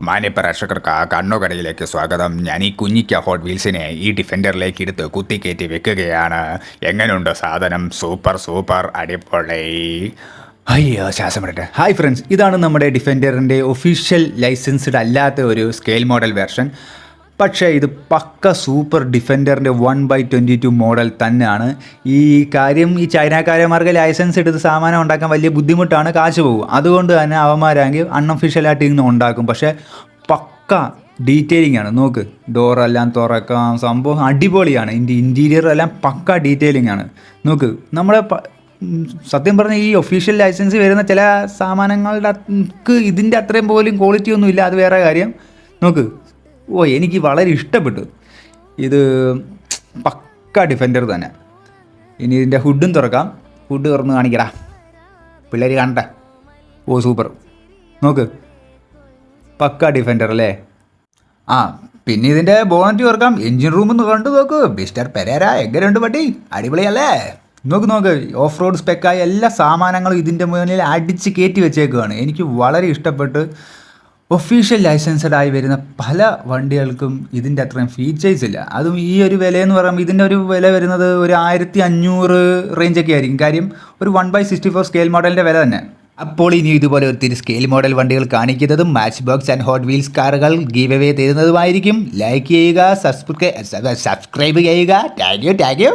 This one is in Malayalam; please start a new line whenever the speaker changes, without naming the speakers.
മാന്യപ്രേക്ഷകർക്ക് കണ്ണുകടയിലേക്ക് സ്വാഗതം. ഞാൻ ഈ കുഞ്ഞിക്ക ഹോട്ട് വീൽസിനെ ഈ ഡിഫൻഡറിലേക്ക് എടുത്ത് കുത്തിക്കയറ്റി വെക്കുകയാണ്. എങ്ങനെയുണ്ട് സാധനം? സൂപ്പർ സൂപ്പർ അടിപൊളി. അയ്യോ ശ്വാസം വിടട്ടെ. ഹായ് ഫ്രണ്ട്സ്, ഇതാണ് നമ്മുടെ ഡിഫൻഡറിൻ്റെ ഒഫീഷ്യൽ ലൈസൻസ്ഡ് അല്ലാത്ത ഒരു സ്കെയിൽ മോഡൽ വെർഷൻ. പക്ഷേ ഇത് പക്ക സൂപ്പർ ഡിഫൻഡറിൻ്റെ 1/22 മോഡൽ തന്നെയാണ്. ഈ കാര്യം ഈ ചൈനക്കാരന്മാർക്ക് ലൈസൻസ് എടുത്ത് സാമാനം ഉണ്ടാക്കാൻ വലിയ ബുദ്ധിമുട്ടാണ്, കാശ് പോകും. അതുകൊണ്ട് തന്നെ അവന്മാരാണെങ്കിൽ അൺഒഫീഷ്യലായിട്ട് ഇന്ന് ഉണ്ടാക്കും. പക്ഷേ പക്ക ഡീറ്റെയിലിംഗ് ആണ്. നോക്ക്, ഡോറെല്ലാം തുറക്കാം, സംഭവം അടിപൊളിയാണ്. ഇൻറ്റീരിയർ എല്ലാം പക്ക ഡീറ്റെയിലിംഗ് ആണ്. നോക്ക്, നമ്മളെ സത്യം പറഞ്ഞാൽ ഈ ഒഫീഷ്യൽ ലൈസൻസ് വരുന്ന ചില സാമാനങ്ങളുടെ ഇതിൻ്റെ അത്രയും പോലും ക്വാളിറ്റി ഒന്നും ഇല്ല, അത് വേറെ കാര്യം. നോക്ക്, എനിക്ക് വളരെ ഇഷ്ടപ്പെട്ടു. ഇത് പക്ക ഡിഫൻഡർ തന്നെ. ഇനി ഇതിൻ്റെ ഹുഡും തുറക്കാം. ഹുഡ് തുറന്ന് കാണിക്കടാ, പിള്ളേർ കാണട്ടെ. സൂപ്പർ. നോക്ക്, പക്ക ഡിഫൻഡർ അല്ലേ. പിന്നെ ഇതിൻ്റെ ബോണറ്റ് തുറക്കാം. എൻജിൻ റൂമൊന്ന് കണ്ടു നോക്ക്. മിസ്റ്റർ പെരേര എങ്ങനെയുണ്ട് പട്ടി? അടിപൊളിയല്ലേ? നോക്ക്, ഓഫ് റോഡ് സ്പെക്കായ എല്ലാ സാമാനങ്ങളും ഇതിൻ്റെ മുന്നിൽ അടിച്ച് കയറ്റി വെച്ചേക്കുകയാണ്. എനിക്ക് വളരെ ഇഷ്ടപ്പെട്ട്. ഒഫീഷ്യൽ ലൈസൻസ്ഡ് ആയി വരുന്ന പല വണ്ടികൾക്കും ഇതിൻ്റെ അത്രയും ഫീച്ചേഴ്സ് ഇല്ല. അതും ഈ ഒരു വിലയെന്ന് പറയുമ്പോൾ ഇതിൻ്റെ ഒരു വില വരുന്നത് ഒരു 1500 റേഞ്ചൊക്കെ ആയിരിക്കും. കാര്യം ഒരു 1/64 സ്കെയിൽ മോഡലിൻ്റെ വില തന്നെ. അപ്പോൾ ഇനി ഇതുപോലെ ഒത്തിരി സ്കെയിൽ മോഡൽ വണ്ടികൾ കാണിക്കുന്നതും match box and hot wheels കാറുകൾ ഗീവ് അവേ തരുന്നതുമായിരിക്കും. ലൈക്ക് ചെയ്യുക, സബ്സ്ക്രൈബ് ചെയ്യുക. Thank you.